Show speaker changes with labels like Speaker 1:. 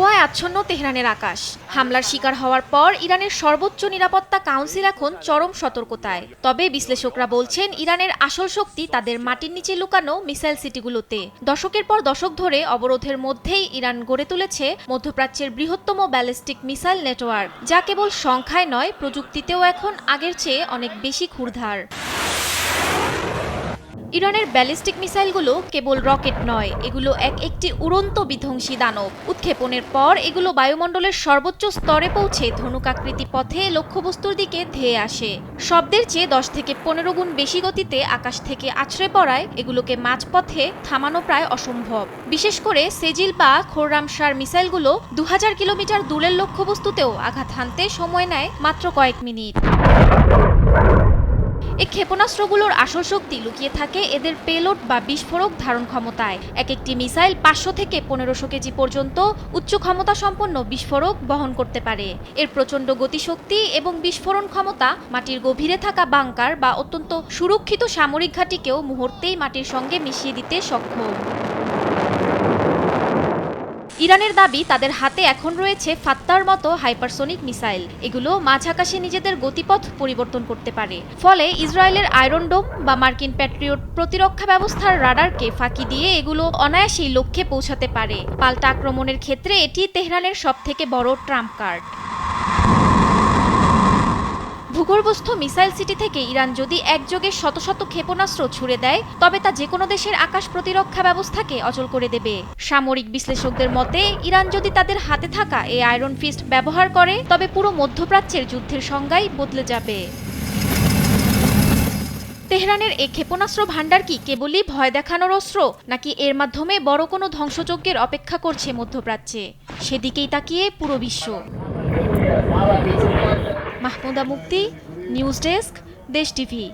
Speaker 1: ধোঁয়ায় আচ্ছন্ন তেহরানের আকাশ। হামলার শিকার হওয়ার পর ইরানের সর্বোচ্চ নিরাপত্তা কাউন্সিল এখন চরম সতর্কতায়। তবে বিশ্লেষকরা বলছেন, ইরানের আসল শক্তি তাদের মাটির নিচে লুকানো মিসাইল সিটিগুলোতে। দশকের পর দশক ধরে অবরোধের মধ্যেই ইরান গড়ে তুলেছে মধ্যপ্রাচ্যের বৃহত্তম ব্যালিস্টিক মিসাইল নেটওয়ার্ক, যা কেবল সংখ্যায় নয়, প্রযুক্তিতেও এখন আগের চেয়ে অনেক বেশি ক্ষুরধার। ইরানের ব্যালিস্টিক মিসাইলগুলো কেবল রকেট নয়, এগুলো একটি উড়ন্ত বিধ্বংসী দানব। উৎক্ষেপণের পর এগুলো বায়ুমণ্ডলের সর্বোচ্চ স্তরে পৌঁছে ধনুকাকৃতি পথে লক্ষ্যবস্তুর দিকে ধেয়ে আসে। শব্দের চেয়ে 10 থেকে 15 গুণ বেশি গতিতে আকাশ থেকে আছড়ে পড়ায় এগুলোকে মাঝপথে থামানো প্রায় অসম্ভব। বিশেষ করে সেজিল বা খোররামশার মিসাইলগুলো 2000 কিলোমিটার দূরের লক্ষ্যবস্তুতেও আঘাত হানতে সময় নেয় মাত্র কয়েক মিনিট। এই ক্ষেপণাস্ত্রগুলোর আসল শক্তি লুকিয়ে থাকে এদের পেলোড বা বিস্ফোরক ধারণ ক্ষমতায়। একটি মিসাইল 500 থেকে 1500 কেজি পর্যন্ত উচ্চ ক্ষমতা সম্পন্ন বিস্ফোরক বহন করতে পারে। এর প্রচণ্ড গতিশক্তি এবং বিস্ফোরণ ক্ষমতা মাটির গভীরে থাকা বাংকার বা অত্যন্ত সুরক্ষিত সামরিক ঘাঁটিকেও মুহূর্তেই মাটির সঙ্গে মিশিয়ে দিতে সক্ষম। ইরানের দাবি, তাদের হাতে এখন রয়েছে ফাত্তার মতো হাইপারসোনিক মিসাইল। এগুলো মাঝ আকাশে নিজেদের গতিপথ পরিবর্তন করতে পারে। ফলে ইসরায়েলের আয়রন ডোম বা মার্কিন প্যাট্রিয়ট প্রতিরক্ষা ব্যবস্থার রাডারকে ফাঁকি দিয়ে এগুলো অনায়াসেই লক্ষ্যে পৌঁছাতে পারে। পাল্টা আক্রমণের ক্ষেত্রে এটি তেহরানের সবথেকে বড় ট্রাম্প কার্ড। ভূগর্ভস্থ মিসাইল সিটি থেকে ইরান যদি একযোগে শত শত ক্ষেপণাস্ত্র ছুড়ে দেয়, তবে তা যেকোনো দেশের আকাশ প্রতিরক্ষা ব্যবস্থাকে অচল করে দেবে। সামরিক বিশ্লেষকদের মতে, ইরান যদি তাদের হাতে থাকা এই আয়রন ফিস্ট ব্যবহার করে, তবে পুরো মধ্যপ্রাচ্যের যুদ্ধের সংজ্ঞাই বদলে যাবে। তেহরানের এই ক্ষেপণাস্ত্র ভান্ডার কি কেবলই ভয় দেখানোর অস্ত্র, নাকি এর মাধ্যমে বড় কোনো ধ্বংসযজ্ঞের অপেক্ষা করছে মধ্যপ্রাচ্যে? সেদিকেই তাকিয়ে পুরো বিশ্ব। মাহমুদা মুক্তি, নিউজ ডেস্ক, দেশ টিভি।